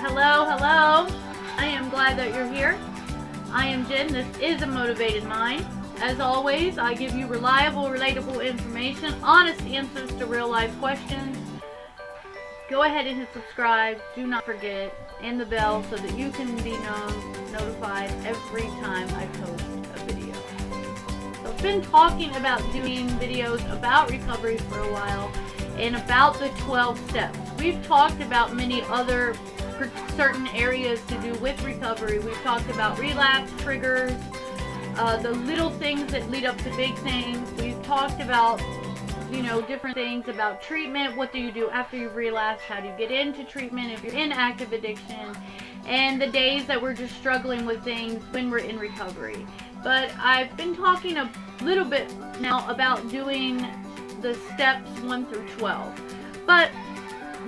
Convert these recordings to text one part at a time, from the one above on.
Hello, hello. I am glad that you're here. I am Jen. This is A Motivated Mind. As always, I give you reliable, relatable information, honest answers to real life questions. Go ahead and hit subscribe. Do not forget, and the bell so that you can be notified every time I post a video. So I've been talking about doing videos about recovery for a while and about the 12 steps. We've talked about many other certain areas to do with recovery. We've talked about relapse triggers, the little things that lead up to big things. We've talked about, different things about treatment. What do you do after you've relapsed? How do you get into treatment if you're in active addiction? And the days that we're just struggling with things when we're in recovery. But I've been talking a little bit now about doing the steps 1 through 12. But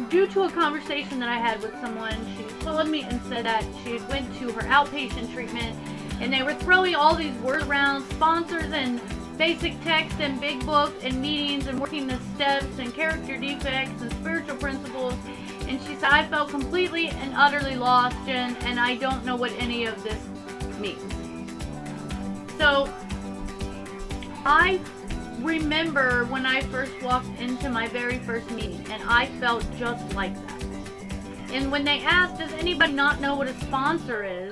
due to a conversation that I had with someone, she told me and said that she went to her outpatient treatment and they were throwing all these words around, sponsors and basic text and big book and meetings and working the steps and character defects and spiritual principles. And she said, I felt completely and utterly lost, Jen, and I don't know what any of this means. So I remember when I first walked into my very first meeting, and I felt just like that. And when they asked, does anybody not know what a sponsor is,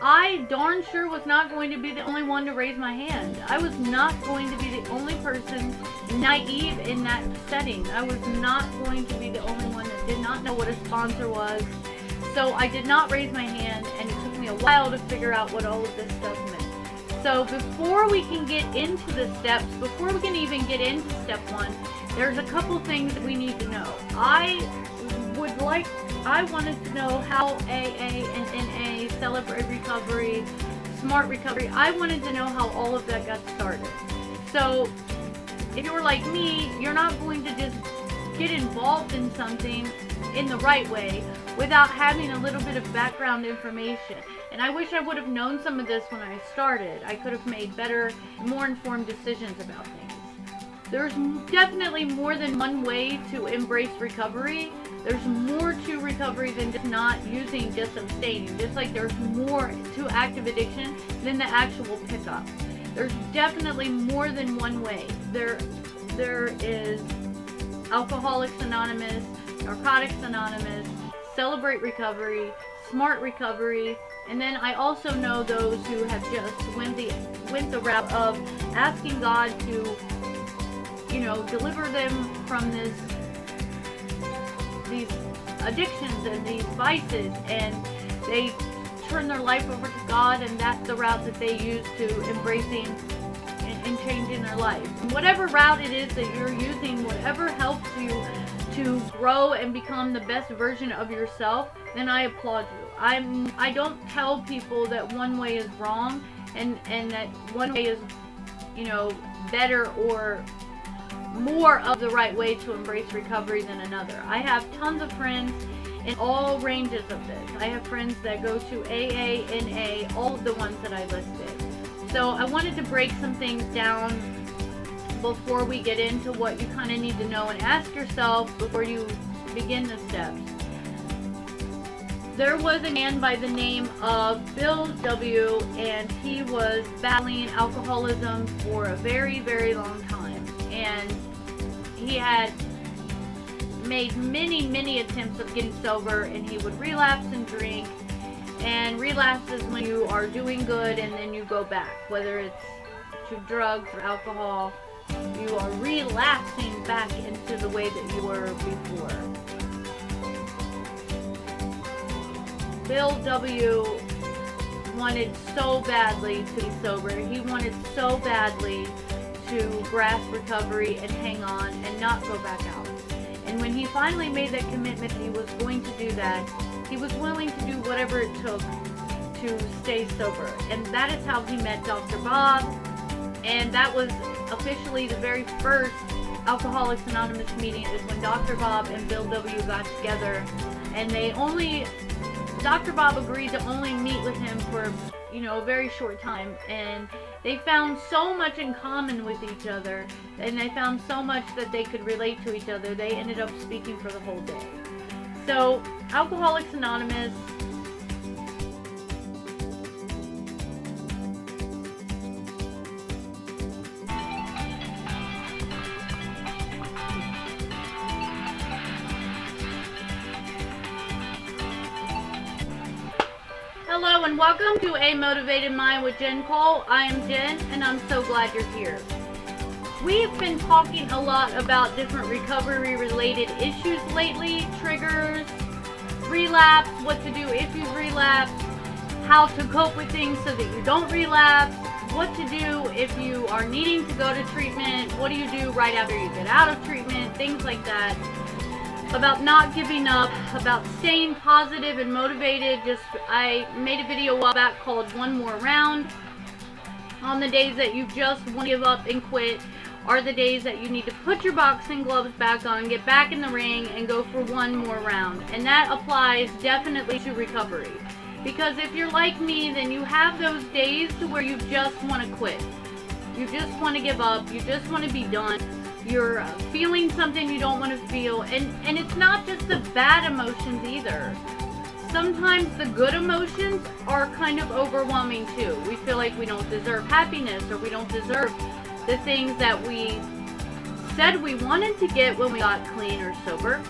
I darn sure was not going to be the only one to raise my hand. I was not going to be the only person naive in that setting. I was not going to be the only one that did not know what a sponsor was. So I did not raise my hand, and it took me a while to figure out what all of this stuff meant. So before we can get into the steps, before we can even get into step 1, there's a couple things that we need to know. I wanted to know how A.A. and N.A. celebrate recovery, smart recovery. I wanted to know how all of that got started. So if you're like me, you're not going to just get involved in something in the right way without having a little bit of background information. And I wish I would have known some of this when I started. I could have made better, more informed decisions about things. There's definitely more than one way to embrace recovery. There's more to recovery than just not using, just abstaining. Just like there's more to active addiction than the actual pickup. There's definitely more than one way. There is Alcoholics Anonymous, Narcotics Anonymous, Celebrate Recovery, Smart Recovery, and then I also know those who have just went the route of asking God to, deliver them from these addictions and these vices, and they turn their life over to God, and that's the route that they use to embracing and changing their life. Whatever route it is that you're using, whatever helps you to grow and become the best version of yourself, then I applaud you. I don't tell people that one way is wrong and that one way is, better or more of the right way to embrace recovery than another. I have tons of friends in all ranges of this. I have friends that go to A.A. all of the ones that I listed. So I wanted to break some things down before we get into what you kind of need to know and ask yourself before you begin the steps. There was a man by the name of Bill W., and he was battling alcoholism for a very, very long time. And he had made many, many attempts of getting sober, and he would relapse and drink. And relapse is when you are doing good and then you go back, whether it's to drugs or alcohol. You are relapsing back into the way that you were before. Bill W. wanted so badly to be sober. He wanted so badly to grasp recovery and hang on and not go back out. And when he finally made that commitment he was going to do that, he was willing to do whatever it took to stay sober. And that is how he met Dr. Bob. And that was officially the very first Alcoholics Anonymous meeting, is when Dr. Bob and Bill W. got together. And Dr. Bob agreed to only meet with him for, a very short time. And they found so much in common with each other. And they found so much that they could relate to each other. They ended up speaking for the whole day. So, Alcoholics Anonymous, hello and welcome to A Motivated Mind with Jen Cole. I am Jen and I'm so glad you're here. We've been talking a lot about different recovery related issues lately, triggers, relapse, what to do if you've relapsed, how to cope with things so that you don't relapse, what to do if you are needing to go to treatment, what do you do right after you get out of treatment, things like that. About not giving up, about staying positive and motivated. I made a video a while back called One More Round. On the days that you just want to give up and quit are the days that you need to put your boxing gloves back on, get back in the ring, and go for one more round. And that applies definitely to recovery. Because if you're like me, then you have those days to where you just want to quit. You just want to give up. You just want to be done. You're feeling something you don't want to feel. And it's not just the bad emotions either. Sometimes the good emotions are kind of overwhelming too. We feel like we don't deserve happiness, or we don't deserve the things that we said we wanted to get when we got clean or sober.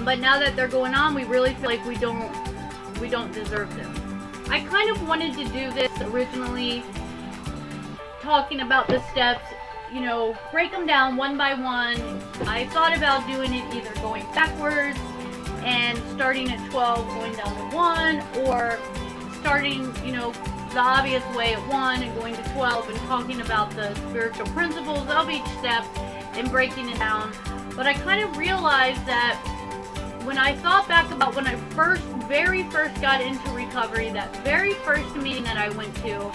But now that they're going on, we really feel like we don't deserve them. I kind of wanted to do this originally, talking about the steps, break them down one by one. I thought about doing it either going backwards and starting at 12, going down to 1, or starting, the obvious way at 1 and going to 12 and talking about the spiritual principles of each step and breaking it down. But I kind of realized that when I thought back about when I very first got into recovery, that very first meeting that I went to,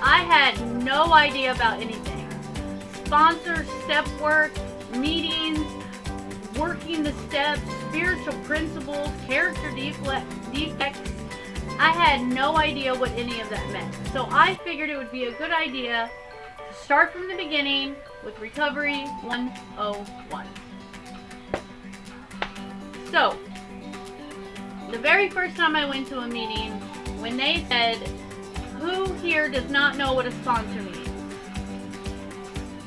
I had no idea about anything. Sponsors, step work, meetings, working the steps, spiritual principles, character defects. I had no idea what any of that meant. So I figured it would be a good idea to start from the beginning with Recovery 101. So, the very first time I went to a meeting, when they said, "Who here does not know what a sponsor means?"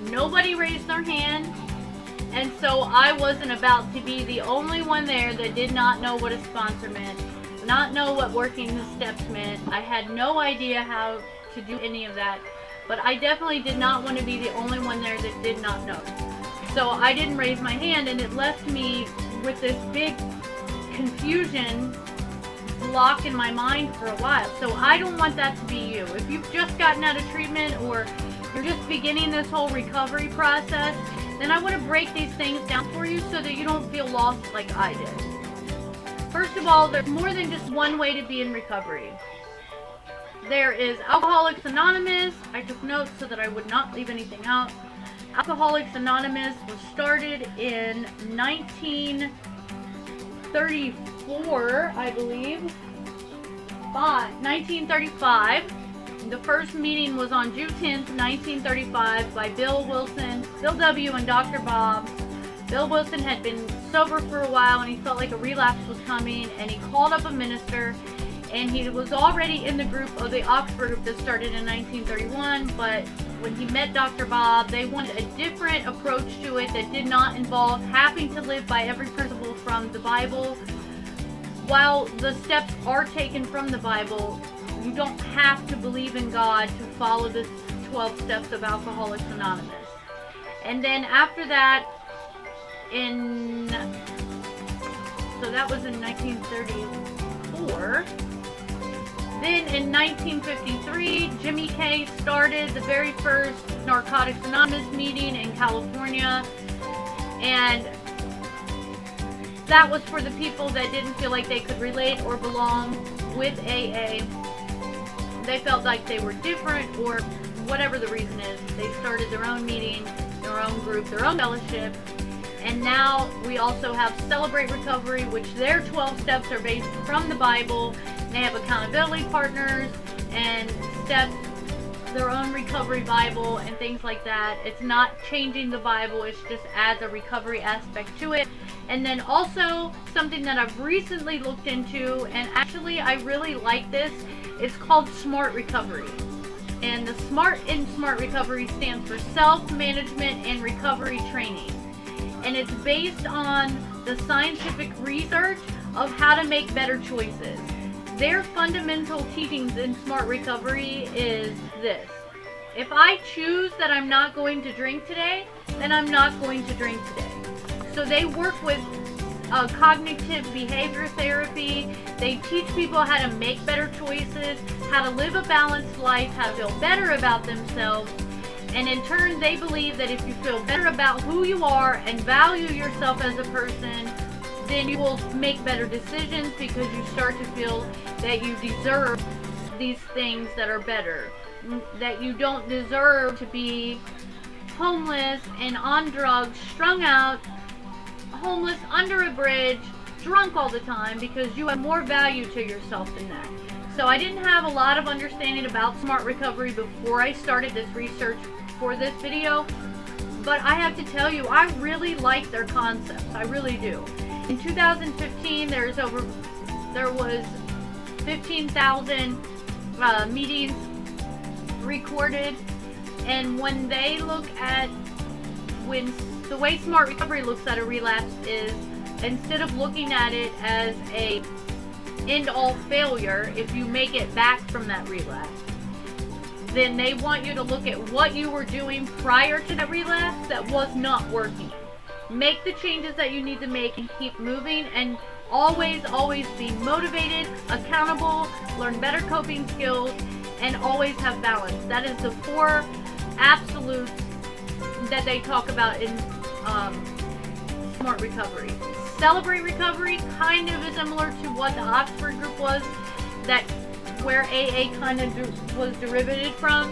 Nobody raised their hand, and so I wasn't about to be the only one there that did not know what a sponsor meant, not know what working the steps meant. I had no idea how to do any of that, but I definitely did not want to be the only one there that did not know. So I didn't raise my hand, and it left me with this big confusion block in my mind for a while. So I don't want that to be you. If you've just gotten out of treatment, or you're just beginning this whole recovery process, then I want to break these things down for you so that you don't feel lost like I did. First of all, there's more than just one way to be in recovery. There is Alcoholics Anonymous. I took notes so that I would not leave anything out. Alcoholics Anonymous was started in 1934, I believe. 1935. The first meeting was on June 10th, 1935 by Bill W. and Dr. Bob. Bill Wilson had been sober for a while and he felt like a relapse was coming, and he called up a minister, and he was already in the group of the Oxford group that started in 1931, but when he met Dr. Bob, they wanted a different approach to it that did not involve having to live by every principle from the Bible. While the steps are taken from the Bible, you don't have to believe in God to follow the 12 steps of Alcoholics Anonymous. And then after that, so that was in 1934. Then in 1953, Jimmy K started the very first Narcotics Anonymous meeting in California, and that was for the people that didn't feel like they could relate or belong with AA. They felt like they were different, or whatever the reason is. They started their own meeting, their own group, their own fellowship. And now we also have Celebrate Recovery, which their 12 steps are based from the Bible. They have accountability partners and steps their own recovery Bible and things like that. It's not changing the Bible, it just adds a recovery aspect to it. And then also something that I've recently looked into, and actually I really like this, it's called Smart Recovery. And the SMART in Smart Recovery stands for Self-Management and Recovery Training. And it's based on the scientific research of how to make better choices. Their fundamental teachings in Smart Recovery is this: if I choose that I'm not going to drink today, then I'm not going to drink today. So they work with cognitive behavior therapy. They teach people how to make better choices, how to live a balanced life, how to feel better about themselves. And in turn, they believe that if you feel better about who you are and value yourself as a person, then you will make better decisions because you start to feel that you deserve these things that are better. That you don't deserve to be homeless and on drugs, strung out, homeless under a bridge, drunk all the time, because you have more value to yourself than that. So I didn't have a lot of understanding about Smart Recovery before I started this research for this video, but I have to tell you, I really like their concepts. I really do. In 2015, there was 15,000 meetings recorded, and when they look at the way Smart Recovery looks at a relapse is, instead of looking at it as a end-all failure, if you make it back from that relapse, then they want you to look at what you were doing prior to that relapse that was not working. Make the changes that you need to make and keep moving, and always be motivated, accountable, learn better coping skills, and always have balance. That is the 4 absolutes that they talk about in Smart Recovery. Celebrate Recovery kind of is similar to what the Oxford group was, that where AA kind of was derivated from.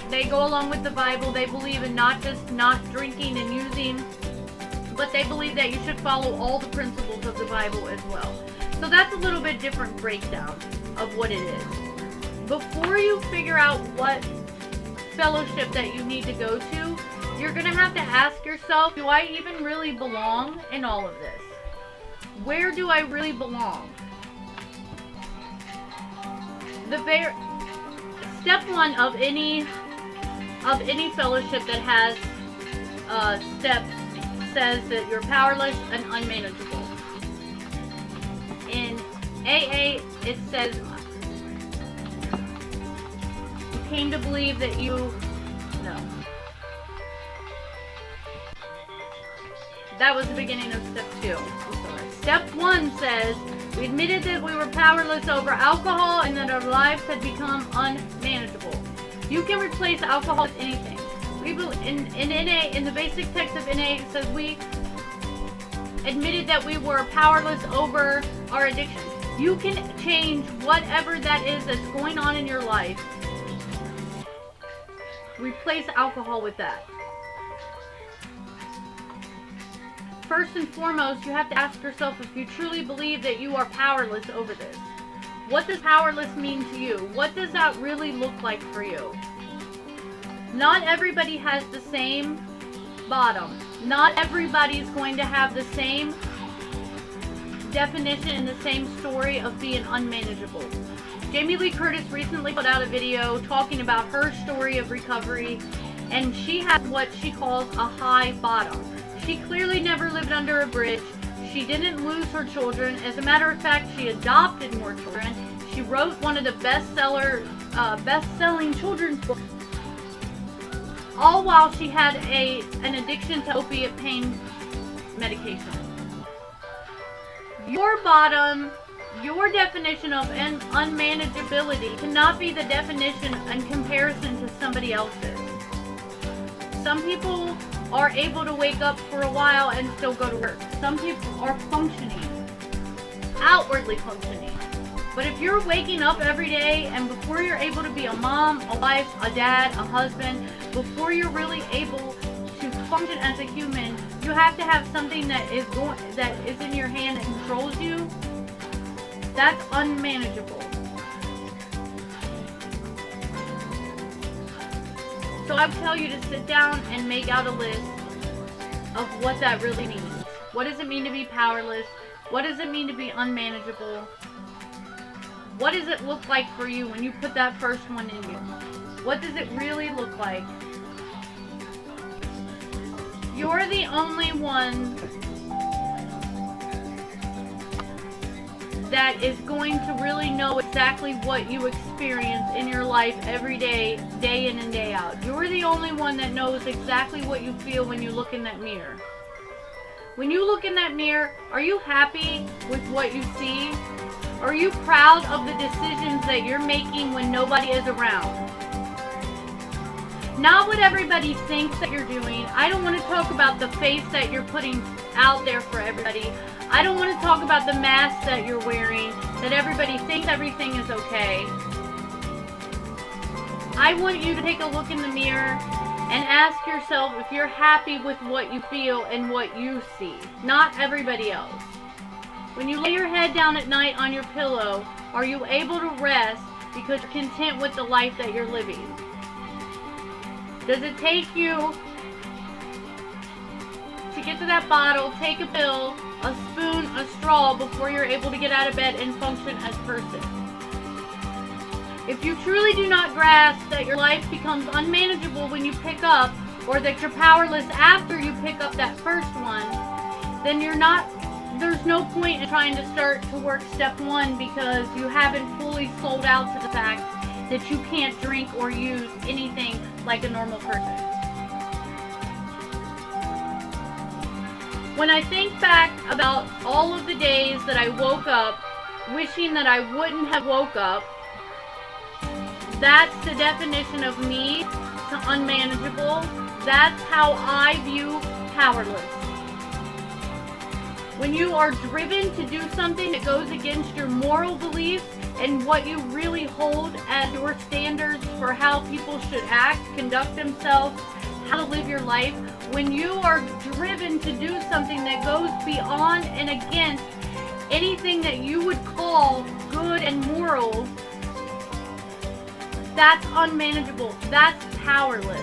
They go along with the Bible. They believe in not just not drinking and using, but they believe that you should follow all the principles of the Bible as well. So that's a little bit different breakdown of what it is. Before you figure out what fellowship that you need to go to, you're going to have to ask yourself, do I even really belong in all of this? Where do I really belong? Step 1 of any fellowship that has steps says that you're powerless and unmanageable. In AA, it says you came to believe that that was the beginning of step 2. I'm sorry. Step 1 says we admitted that we were powerless over alcohol and that our lives had become unmanageable. You can replace alcohol with anything. In A.A., in the basic text of A.A., it says we admitted that we were powerless over our addiction. You can change whatever that is that's going on in your life. Replace alcohol with that. First and foremost, you have to ask yourself if you truly believe that you are powerless over this. What does powerless mean to you? What does that really look like for you? Not everybody has the same bottom. Not everybody's going to have the same definition and the same story of being unmanageable. Jamie Lee Curtis recently put out a video talking about her story of recovery, and she had what she calls a high bottom. She clearly never lived under a bridge. She didn't lose her children. As a matter of fact, she adopted more children. She wrote one of the best-selling children's books, all while she had an addiction to opiate pain medication. Your bottom, your definition of unmanageability cannot be the definition in comparison to somebody else's. Some people are able to wake up for a while and still go to work. Some people are functioning, outwardly functioning. But if you're waking up every day and before you're able to be a mom, a wife, a dad, a husband, before you're really able to function as a human, you have to have something that is in your hand that controls you. That's unmanageable. So I would tell you to sit down and make out a list of what that really means. What does it mean to be powerless? What does it mean to be unmanageable? What does it look like for you when you put that first one in you? What does it really look like? You're the only one that is going to really know exactly what you experience in your life every day, day in and day out. You're the only one that knows exactly what you feel when you look in that mirror. When you look in that mirror, are you happy with what you see? Are you proud of the decisions that you're making when nobody is around? Not what everybody thinks that you're doing. I don't want to talk about the face that you're putting out there for everybody. I don't want to talk about the mask that you're wearing, that everybody thinks everything is okay. I want you to take a look in the mirror and ask yourself if you're happy with what you feel and what you see, not everybody else. When you lay your head down at night on your pillow, are you able to rest because you're content with the life that you're living? Does it take you to get to that bottle, take a pill, a spoon, a straw before you're able to get out of bed and function as a person? If you truly do not grasp that your life becomes unmanageable when you pick up, or that you're powerless after you pick up that first one, then there's no point in trying to start to work step one, because you haven't fully sold out to the fact that you can't drink or use anything like a normal person. When I think back about all of the days that I woke up wishing that I wouldn't have woke up, that's the definition of me to unmanageable. That's how I view powerless. When you are driven to do something that goes against your moral beliefs and what you really hold as your standards for how people should act, conduct themselves, how to live your life, when you are driven to do something that goes beyond and against anything that you would call good and moral, that's unmanageable. That's powerless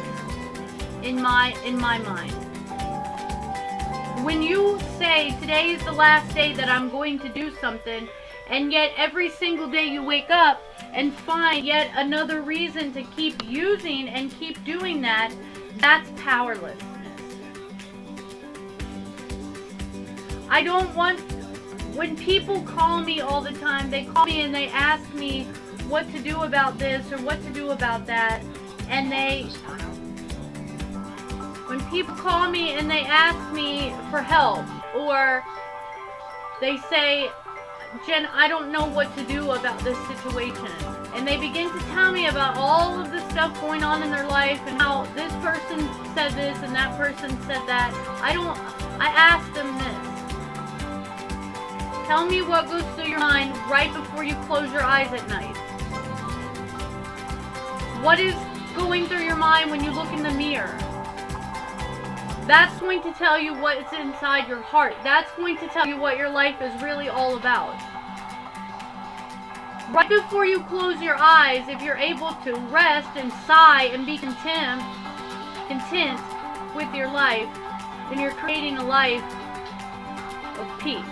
in my mind. When you say today is the last day that I'm going to do something, and yet every single day you wake up and find yet another reason to keep using and keep doing that, that's powerlessness. I don't want, when people call me all the time, they call me and they ask me what to do about this or what to do about that, and when people call me and they ask me for help, or they say, Jen, I don't know what to do about this situation, and they begin to tell me about all of the stuff going on in their life and how this person said this and that person said that, I ask them this. Tell me what goes through your mind right before you close your eyes at night. What is going through your mind when you look in the mirror? That's going to tell you what's inside your heart. That's going to tell you what your life is really all about. Right before you close your eyes, if you're able to rest and sigh and be content with your life, then you're creating a life of peace.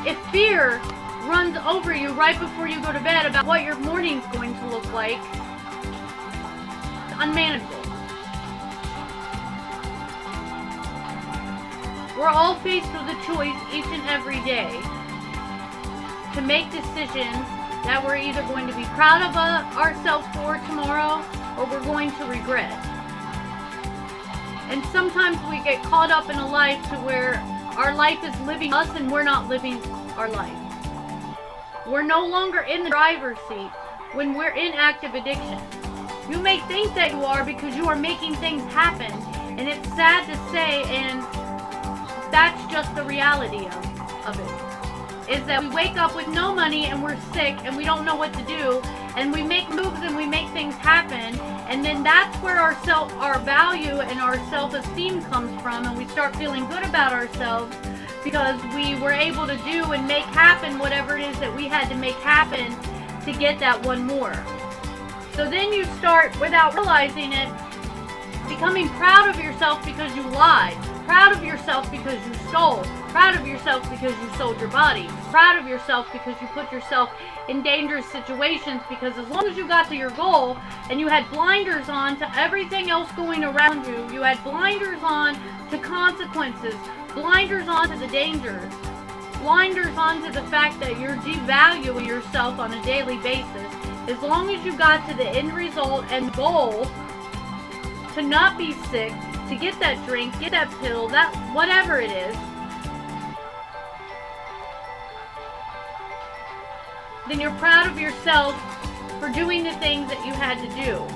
If fear runs over you right before you go to bed about what your morning's going to look like, it's unmanageable. We're all faced with a choice each and every day to make decisions that we're either going to be proud of ourselves for tomorrow, or we're going to regret. And sometimes we get caught up in a life to where our life is living us and we're not living our life. We're no longer in the driver's seat when we're in active addiction. You may think that you are because you are making things happen, and it's sad to say, and that's just the reality of it, is that we wake up with no money and we're sick and we don't know what to do, and we make moves and we make things happen, and then that's where our value and our self-esteem comes from, and we start feeling good about ourselves because we were able to do and make happen whatever it is that we had to make happen to get that one more. So then you start, without realizing it, becoming proud of yourself because you lied, proud of yourself because you stole, proud of yourself because you sold your body, proud of yourself because you put yourself in dangerous situations, because as long as you got to your goal and you had blinders on to everything else going around you, you had blinders on to consequences, blinders on to the dangers, blinders on to the fact that you're devaluing yourself on a daily basis. As long as you got to the end result and goal to not be sick, to get that drink, get that pill, that whatever it is, then you're proud of yourself for doing the things that you had to do.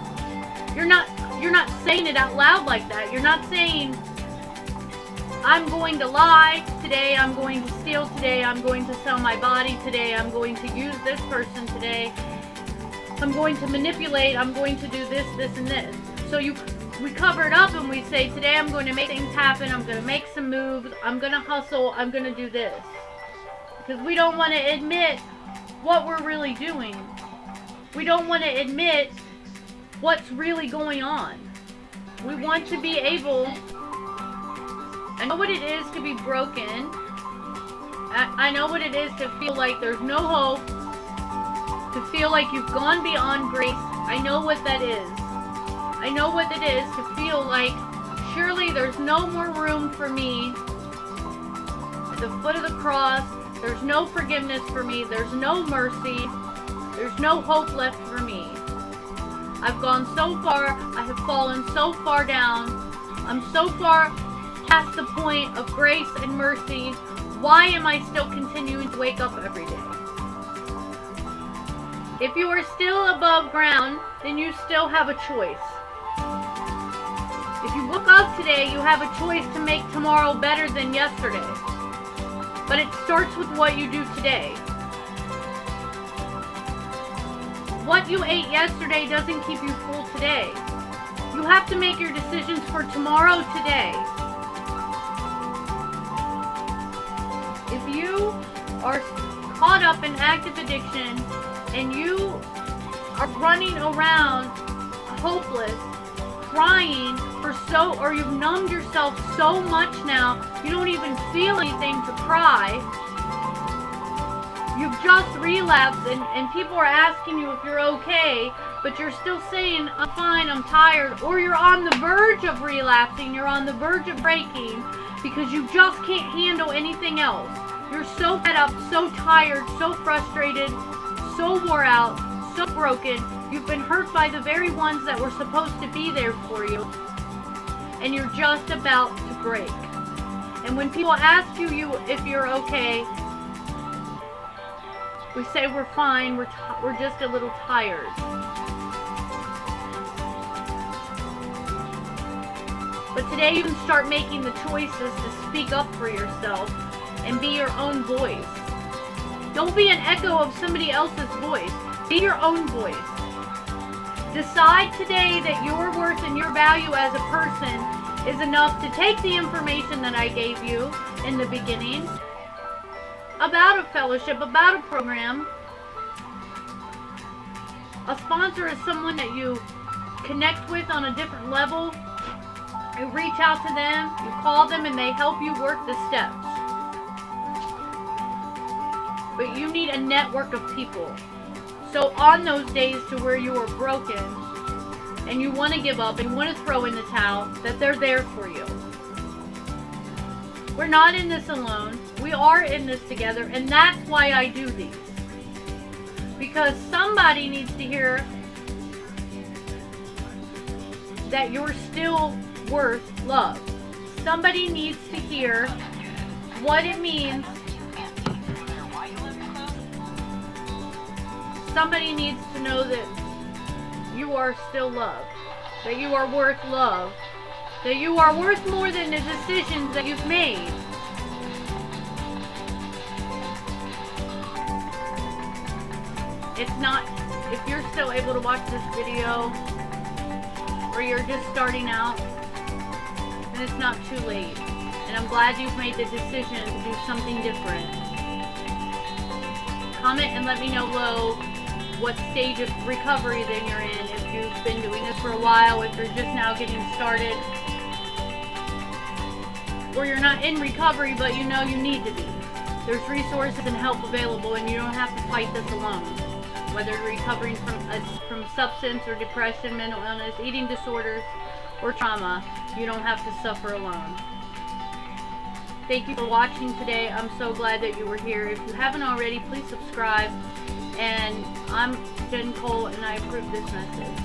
You're not saying it out loud like that. You're not saying, I'm going to lie today, I'm going to steal today, I'm going to sell my body today, I'm going to use this person today, I'm going to manipulate, I'm going to do this, this, and this. So we cover it up and we say, today I'm going to make things happen, I'm going to make some moves, I'm going to hustle, I'm going to do this. Because we don't want to admit what we're really doing. We don't want to admit what's really going on. We want to be able, I know what it is to be broken. I know what it is to feel like there's no hope, to feel like you've gone beyond grace. I know what that is. I know what it is to feel like surely there's no more room for me at the foot of the cross. There's no forgiveness for me. There's no mercy. There's no hope left for me. I've gone so far. I have fallen so far down. I'm so far past the point of grace and mercy. Why am I still continuing to wake up every day? If you are still above ground, then you still have a choice. If you woke up today, you have a choice to make tomorrow better than yesterday. But it starts with what you do today. What you ate yesterday doesn't keep you full today. You have to make your decisions for tomorrow today. If you are caught up in active addiction and you are running around hopeless, crying or you've numbed yourself so much now, you don't even feel anything to cry. You've just relapsed and people are asking you if you're okay, but you're still saying, I'm fine, I'm tired, or you're on the verge of relapsing, you're on the verge of breaking because you just can't handle anything else. You're so fed up, so tired, so frustrated, so wore out, so broken. You've been hurt by the very ones that were supposed to be there for you, and you're just about to break. And when people ask you if you're okay, we say we're fine, we're just a little tired. But today you can start making the choices to speak up for yourself and be your own voice. Don't be an echo of somebody else's voice. Be your own voice. Decide today that your worth and your value as a person is enough to take the information that I gave you in the beginning about a fellowship, about a program. A sponsor is someone that you connect with on a different level. You reach out to them, you call them, and they help you work the steps. But you need a network of people. So on those days to where you are broken and you want to give up and want to throw in the towel, that they're there for you. We're not in this alone. We are in this together, and that's why I do these. Because somebody needs to hear that you're still worth love. Somebody needs to hear what it means. Somebody needs to know that you are still loved, that you are worth love, that you are worth more than the decisions that you've made. It's not, if you're still able to watch this video, or you're just starting out, then it's not too late. And I'm glad you've made the decision to do something different. Comment and let me know below what stage of recovery then you're in. If you've been doing this for a while, if you're just now getting started, or you're not in recovery but you know you need to be. There's resources and help available, and you don't have to fight this alone. Whether you're recovering from substance or depression, mental illness, eating disorders, or trauma, you don't have to suffer alone. Thank you for watching today. I'm so glad that you were here. If you haven't already, please subscribe. And I'm Jen Cole, and I approve this message.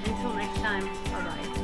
Until next time, bye-bye.